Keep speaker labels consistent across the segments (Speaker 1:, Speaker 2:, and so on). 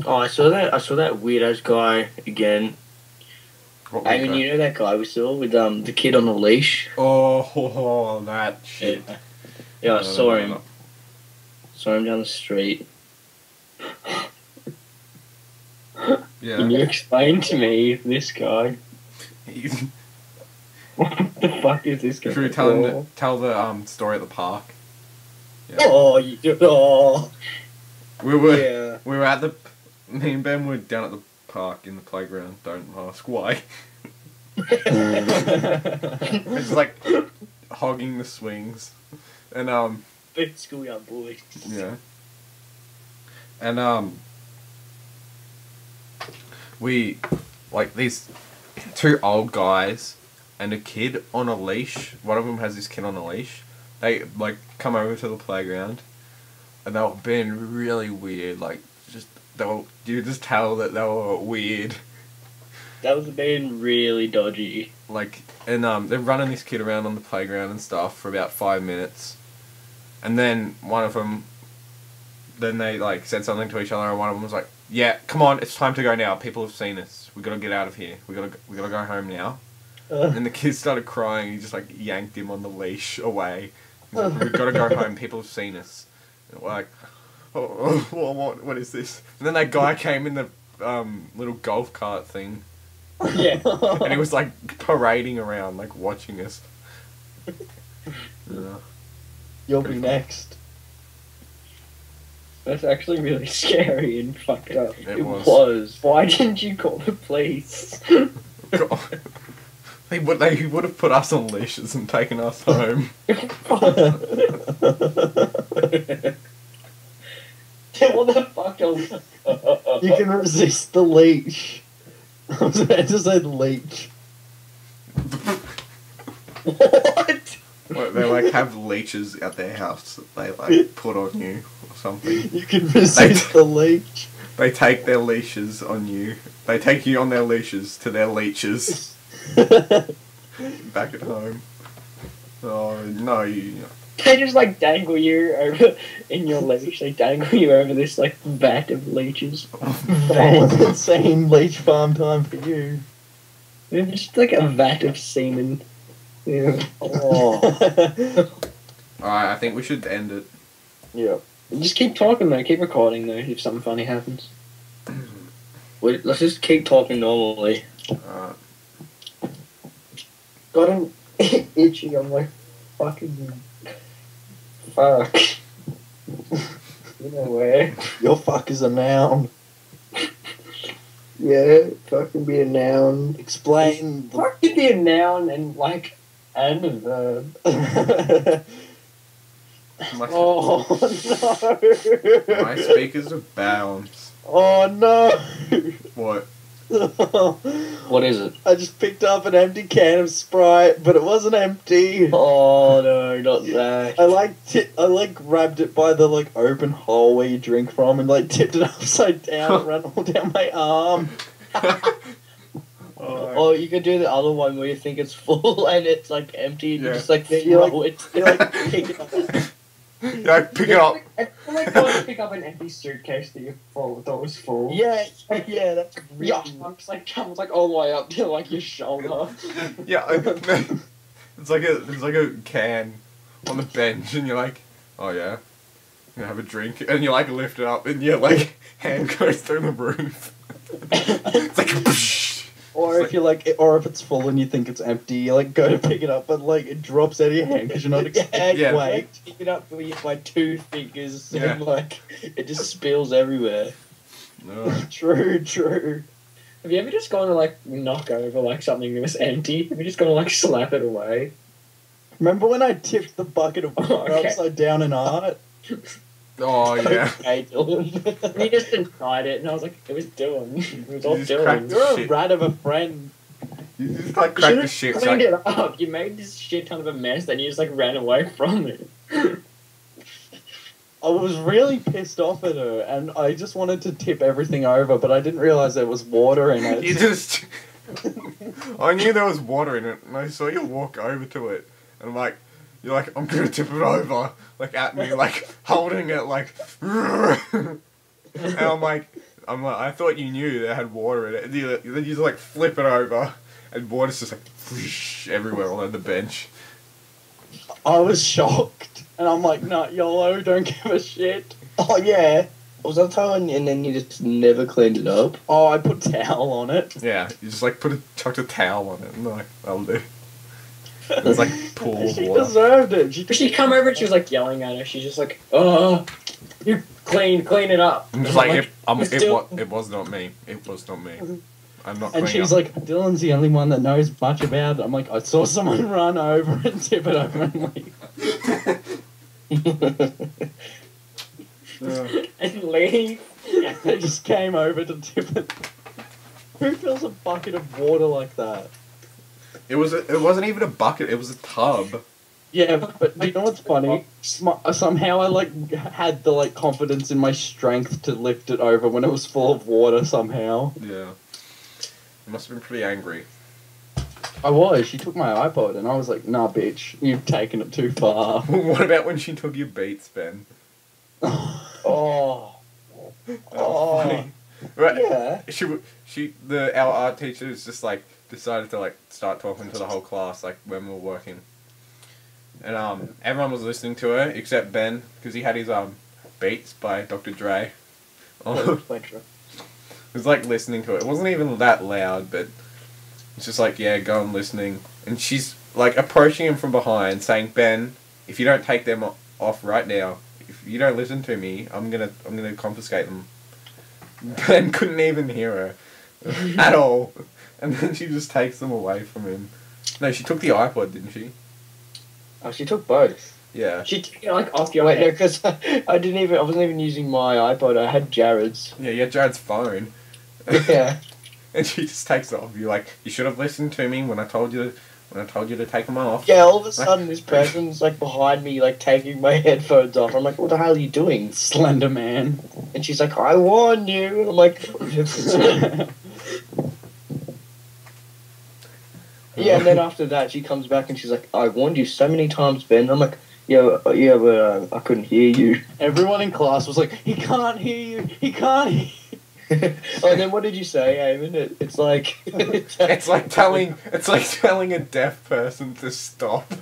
Speaker 1: Oh, I saw that. I saw that weird ass guy again.
Speaker 2: What
Speaker 1: I
Speaker 2: was
Speaker 1: mean,
Speaker 2: that?
Speaker 1: you know that guy we saw with the kid on the leash.
Speaker 2: Oh, that shit.
Speaker 1: Yeah, yeah. I
Speaker 2: No, no,
Speaker 1: saw
Speaker 2: no,
Speaker 1: him.
Speaker 2: no.
Speaker 1: Saw him down the street.
Speaker 2: Yeah.
Speaker 3: Can you explain to me this guy? What the fuck is this guy?
Speaker 2: Should we tell the story at the park? Yeah.
Speaker 1: Oh, you do. Oh,
Speaker 2: We were
Speaker 1: yeah.
Speaker 2: we were at the me and Ben were down at the park in the playground. Don't ask why. It's like hogging the swings, and
Speaker 1: Big schoolyard boys.
Speaker 2: yeah, and we like these two old guys and a kid on a leash. One of them has this kid on a leash. They like come over to the playground, and they were being really weird. Like just you could just tell that they were weird.
Speaker 1: That was being really dodgy.
Speaker 2: Like and they're running this kid around on the playground and stuff for about 5 minutes, and then one of them, then they like said something to each other, and one of them was like, "Yeah, come on, it's time to go now. People have seen us. We gotta get out of here. We gotta go home now." And the kid started crying. He just like yanked him on the leash away. He's like, "We've gotta go home. People have seen us." And we're like, what is this? And then that guy came in the little golf cart thing,
Speaker 1: Yeah.
Speaker 2: and he was like parading around, like watching us. Yeah.
Speaker 3: You'll be next. That's actually really scary and fucked up.
Speaker 2: It was.
Speaker 1: was.
Speaker 3: Why didn't you call the police?
Speaker 2: God. He would have put us on leashes and taken us home.
Speaker 3: What the fuck else? You can resist the leash. I was about to say the leech.
Speaker 1: What?
Speaker 2: Like, they like have leeches at their house that they like put on you or something.
Speaker 3: You can resist the leech.
Speaker 2: They take their leashes on you. They take you on their leashes to their leeches back at home. Oh no, you.
Speaker 3: They just like dangle you over in your leash. They dangle you over this like vat of leeches. Oh, insane leech farm time for you. It's just like a vat of semen. Yeah.
Speaker 1: Oh.
Speaker 2: Alright, I think we should end it.
Speaker 3: Yeah. Just keep talking though. Keep recording though. If something funny happens.
Speaker 1: Wait, let's just keep talking normally.
Speaker 2: Alright.
Speaker 3: Got him itchy on my fucking. Fuck. You know where? Your fuck is a noun. Yeah, fuck can be a noun. Explain. Fuck can be a noun and like and a verb. Oh no!
Speaker 2: My speakers are bounced.
Speaker 3: Oh no!
Speaker 2: What?
Speaker 1: What is it?
Speaker 3: I just picked up an empty can of Sprite, but it wasn't empty.
Speaker 1: Oh no, not that.
Speaker 3: I like grabbed it by the like open hole where you drink from and like tipped it upside down and ran all down my arm.
Speaker 1: Or you could do the other one where you think it's full and it's like empty and you
Speaker 2: Yeah.
Speaker 1: just like
Speaker 3: You
Speaker 1: throw
Speaker 3: like,
Speaker 1: it.
Speaker 3: you like pick it up.
Speaker 2: Yeah, pick it up.
Speaker 4: I feel like going to pick up an empty suitcase that you thought was full.
Speaker 3: Yeah, that's really.
Speaker 4: Yeah, I'm just like comes like all the way up to like your shoulder.
Speaker 2: Yeah, it's like a can on the bench, and you're like, oh yeah, you have a drink, and you like lift it up, and your like hand goes through the roof. It's like,
Speaker 3: Or if you're like, or if it's full and you think it's empty, you like go to pick it up, but like it drops out of your hand because you're not expecting
Speaker 2: Yeah.
Speaker 3: weight.
Speaker 1: Pick it up by 2 fingers
Speaker 2: Yeah.
Speaker 1: and like it just spills everywhere.
Speaker 2: no.
Speaker 3: True.
Speaker 4: Have you ever just gone to like knock over like something that was empty? Have you just gone to like slap it away?
Speaker 3: Remember when I tipped the bucket of water
Speaker 4: Okay.
Speaker 3: upside down in art?
Speaker 2: Oh yeah.
Speaker 1: Okay, Dylan.
Speaker 4: And you just denied it, and I was like, it was Dylan. It was all
Speaker 2: You just cracked
Speaker 4: Dylan.
Speaker 2: the
Speaker 3: You're a
Speaker 2: shit.
Speaker 3: rat of a friend.
Speaker 2: You just like
Speaker 4: You
Speaker 2: crack
Speaker 4: should
Speaker 2: the
Speaker 4: have
Speaker 2: shit. It's
Speaker 4: cleaned
Speaker 2: like,
Speaker 4: it up. You made this shit ton of a mess, then you just like ran away from it.
Speaker 3: I was really pissed off at her, and I just wanted to tip everything over, but I didn't realize there was water in it.
Speaker 2: you just. I knew there was water in it, and I saw you walk over to it, and I'm like, you're like, I'm gonna tip it over, like at me, like holding it, like, and I'm like, I'm like, I thought you knew they had water in it. And then you just like flip it over, and water's just like whoosh, everywhere all over the bench.
Speaker 5: I was shocked, and I'm like, "No, YOLO, don't give a shit."
Speaker 1: Oh yeah. Was that time and then you just never cleaned it up?
Speaker 5: Oh, I put towel on it.
Speaker 2: Yeah, you just like chucked a towel on it, and like that'll do. It was like pool of
Speaker 5: She
Speaker 2: water.
Speaker 5: deserved it.
Speaker 3: She come over and she was like yelling at her. She's just like, "Oh, you clean it up."
Speaker 2: I'm just like,
Speaker 3: I'm still-
Speaker 2: it was not me. It was not me. I'm not.
Speaker 5: And
Speaker 2: cleaning
Speaker 5: she's
Speaker 2: up.
Speaker 5: like, "Dylan's the only one that knows much about it." I'm like, "I saw someone run over and tip it over and leave."
Speaker 3: and leave.
Speaker 5: They just came over to tip it. Who fills a bucket of water like that?
Speaker 2: It wasn't even a bucket. It was a tub.
Speaker 5: Yeah, but do you know what's funny? Somehow I like had the like confidence in my strength to lift it over when it was full of water. Somehow
Speaker 2: Yeah. You must have been pretty angry.
Speaker 5: I was. She took my iPod, and I was like, "Nah, bitch, you've taken it too far."
Speaker 2: What about when she took your Beats, Ben?
Speaker 1: Oh. Oh.
Speaker 2: Funny. Right.
Speaker 1: Yeah.
Speaker 2: Our art teachers just like decided to like start talking to the whole class like when we were working, and everyone was listening to her except Ben because he had his Beats by Dr. Dre. It was like listening to it. It wasn't even that loud, but it's just like go on listening, and she's like approaching him from behind, saying, "Ben, if you don't take them off right now, if you don't listen to me, I'm gonna confiscate them." Ben couldn't even hear her at all, and then she just takes them away from him. No, she took the iPod, didn't she?
Speaker 1: Oh, she took both.
Speaker 2: Yeah.
Speaker 3: She took it like off your
Speaker 1: Wait, no,
Speaker 3: head.
Speaker 1: because I wasn't even using my iPod. I had Jared's.
Speaker 2: Yeah, you had Jared's phone.
Speaker 1: Yeah.
Speaker 2: And she just takes it off. You're like, you should have listened to me when I told you to take them off.
Speaker 1: Yeah, all of a sudden this person's like behind me, like taking my headphones off. I'm like, what the hell are you doing?
Speaker 5: Slender Man.
Speaker 1: And she's like, I warned you. And I'm like, yeah. And then after that, she comes back and she's like, I warned you so many times, Ben. I'm like, yeah, but I couldn't hear you.
Speaker 5: Everyone in class was like, "He can't hear you. He can't hear you."
Speaker 1: Oh, and then what did you say, Eamon? It's like
Speaker 2: It's like telling a deaf person to stop.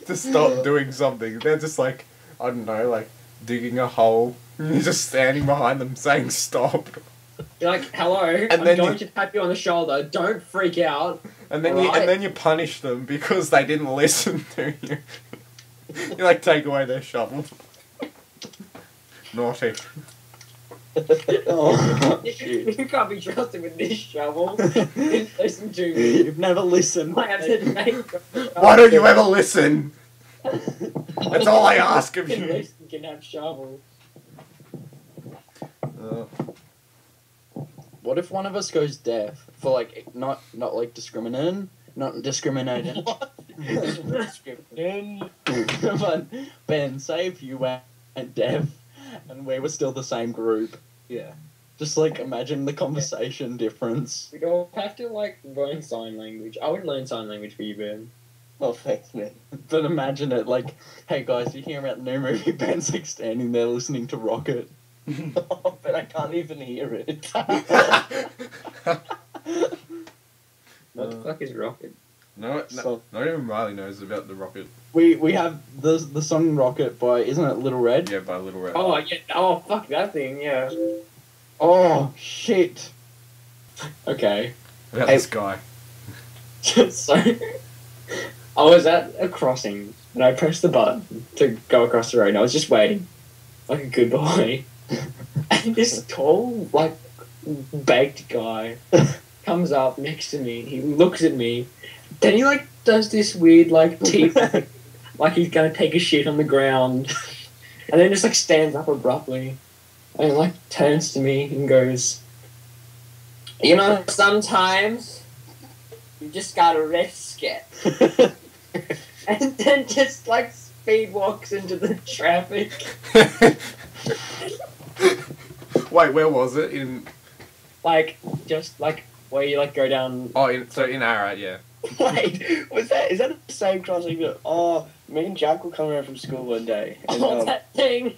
Speaker 2: To stop doing something. They're just like, I don't know, like digging a hole. You're just standing behind them saying stop.
Speaker 3: You're like, "Hello, I'm
Speaker 2: then
Speaker 3: going to tap you on the shoulder. Don't freak out."
Speaker 2: And then
Speaker 3: Alright.
Speaker 2: you punish them because they didn't listen to you. You like take away their shovel. Naughty.
Speaker 5: Oh,
Speaker 3: You can't be trusted with this shovel. Listen to me.
Speaker 5: you've never listened.
Speaker 3: I have to make.
Speaker 2: Why don't you ever listen? That's all I ask of
Speaker 3: Can
Speaker 2: you.
Speaker 3: listen, can have shovel.
Speaker 5: What if one of us goes deaf for like not like discriminating, not discriminating? But Ben, say if you went deaf and we were still the same group,
Speaker 1: Yeah.
Speaker 5: just like imagine the conversation difference.
Speaker 3: We all have to like learn sign language. I would learn sign language for you, Ben.
Speaker 1: Oh, thanks, man.
Speaker 5: But imagine it like, "Hey guys, you hear about the new movie?" Ben's like standing there listening to Rocket.
Speaker 1: But I can't even hear it.
Speaker 3: What the fuck is Rocket?
Speaker 2: No,
Speaker 1: So-
Speaker 2: not even Riley knows about the Rocket.
Speaker 5: We have the song Rocket by, isn't it Little Red?
Speaker 2: Yeah, by Little Red.
Speaker 3: Oh yeah. Oh fuck that thing. Yeah.
Speaker 5: Oh shit.
Speaker 3: Okay.
Speaker 2: About
Speaker 1: Hey.
Speaker 2: this guy.
Speaker 3: So I was at a crossing and I pressed the button to go across the road. And I was just waiting, like a good boy. And this tall, like baked guy comes up next to me. He looks at me. Then he like does this weird like teeth, like he's gonna take a shit on the ground, and then just like stands up abruptly, and like turns to me and goes, "You know, sometimes you just gotta risk it." And then just like speed walks into the traffic.
Speaker 2: Wait, where was it? In
Speaker 3: Like just like where you like go down.
Speaker 2: in Arad, yeah.
Speaker 1: Wait, is that the same crossing that, me and Jack were coming home from school one day. And,
Speaker 3: Oh, that thing.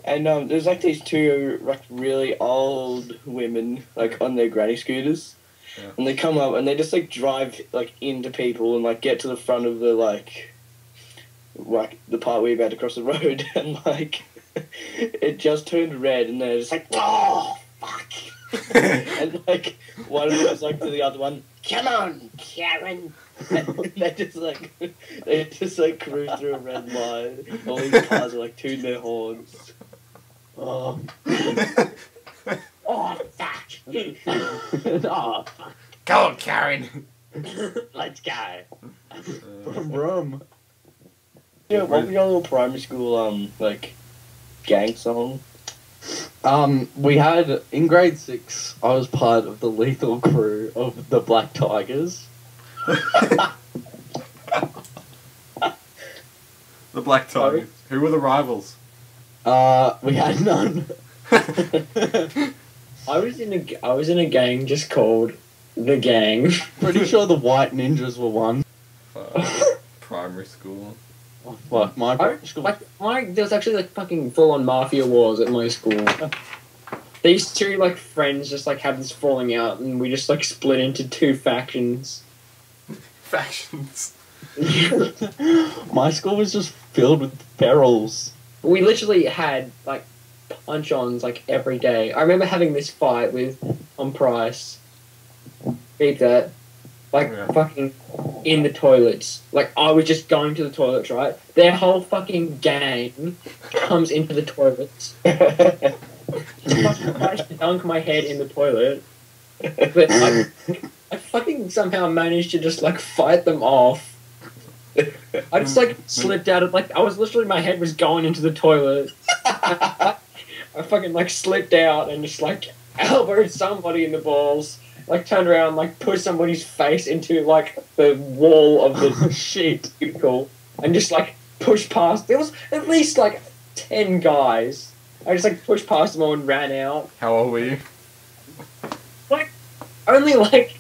Speaker 1: And there's like these two like really old women like on their granny scooters,
Speaker 2: Yeah.
Speaker 1: and they come up and they just like drive like into people and like get to the front of the like the part where you're about to cross the road, and like it just turned red, and they're just like, oh fuck, and like one of them was like to the other one, come on, Karen. And they just like cruise through a red light. All these cars are like tooting their horns.
Speaker 5: Oh.
Speaker 3: Oh, fuck.
Speaker 5: Oh, fuck.
Speaker 2: Go on, Karen.
Speaker 3: Let's go.
Speaker 5: Brum, brum.
Speaker 1: Yeah, what was your little primary school like gang song?
Speaker 5: We had in grade 6. I was part of the lethal crew of the Black Tigers.
Speaker 2: The Black Tigers. Who were the rivals?
Speaker 5: We had none.
Speaker 3: I was in a gang just called the Gang.
Speaker 5: Pretty sure the White Ninjas were one.
Speaker 2: Primary school.
Speaker 5: Oh, fuck, my primary school.
Speaker 3: There was actually like fucking full on mafia wars at my school. These two like friends just like had this falling out, and we just like split into two factions.
Speaker 2: Factions.
Speaker 5: My school was just filled with ferals.
Speaker 3: We literally had like punch-ons like every day. I remember having this fight with Tom Price. Beat that. Like
Speaker 2: Yeah.
Speaker 3: fucking in the toilets. Like I was just going to the toilets, right? Their whole fucking gang comes into the toilets. I dunk my head in the toilet. But I fucking somehow managed to just like fight them off. I just like slipped out of like I was literally my head was going into the toilet. I fucking like slipped out and just like elbowed somebody in the balls. Like turned around, like pushed somebody's face into like the wall of the
Speaker 5: Shit.
Speaker 3: cubicle, and just like pushed past. There was at least like 10 guys. I just like pushed past them all and ran out.
Speaker 2: How old were you?
Speaker 3: Only like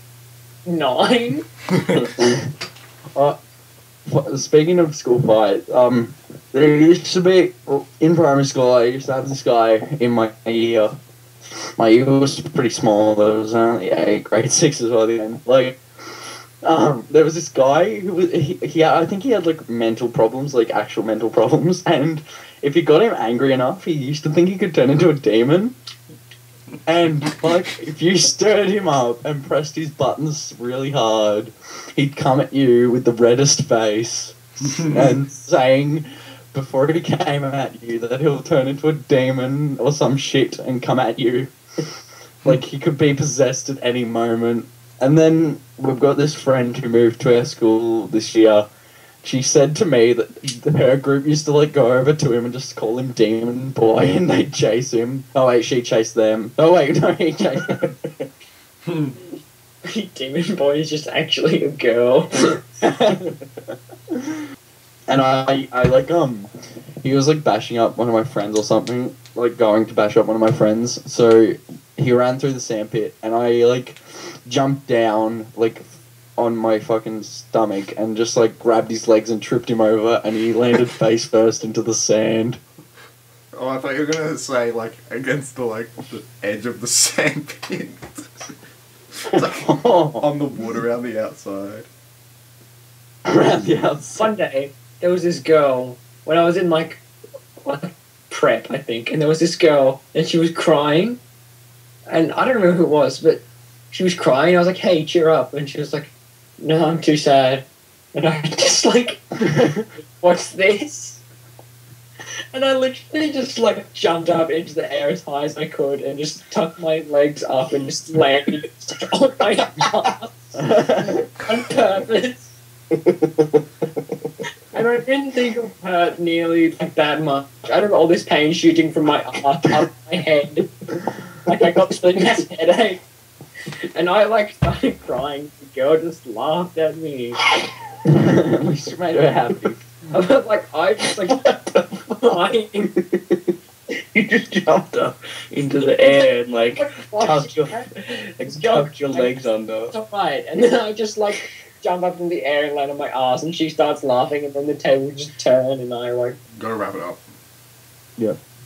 Speaker 3: 9.
Speaker 5: Speaking of school fight, there used to be in primary school. I used to have this guy in my year. My year was pretty small. There was only 8 grade 6s by the end. Like, there was this guy who was I think he had like mental problems, like actual mental problems. And if you got him angry enough, he used to think he could turn into a demon. And like, if you stirred him up and pressed his buttons really hard, he'd come at you with the reddest face and saying before he came at you that he'll turn into a demon or some shit and come at you. Like he could be possessed at any moment. And then we've got this friend who moved to our school this year. She said to me that her group used to like go over to him and just call him Demon Boy, and they'd chase him. Oh wait, she chased them. Oh wait, no, he chased them.
Speaker 3: Demon Boy is just actually a girl.
Speaker 5: And I like he was like bashing up one of my friends or something, like going to bash up one of my friends. So he ran through the sandpit, and I like jumped down like on my fucking stomach and just like grabbed his legs and tripped him over, and he landed face first into the sand.
Speaker 2: Oh, I thought you were gonna say like against the edge of the sandpit. On the wood around the outside.
Speaker 5: Around the outside.
Speaker 3: One day, there was this girl, when I was in like prep, I think, and there was this girl, and she was crying, and I don't remember who it was, but she was crying. I was like, hey, cheer up. And she was like, no, I'm too sad. And I just like, what's this? And I literally just like jumped up into the air as high as I could and just tucked my legs up and just landed on my ass on purpose. And I didn't think it hurt nearly like that much. I don't know, all this pain shooting from my arm up my head. Like I got this really mass headache. And I like started crying. The girl just laughed at me.
Speaker 5: We just made her happy.
Speaker 3: Like I just like crying.
Speaker 1: You just jumped up into the air and like tucked your legs under.
Speaker 3: It's alright. And then I just like jump up in the air and land on my ass, and she starts laughing, and then the table just turned, and I like
Speaker 2: Gotta wrap it up.
Speaker 5: Yeah.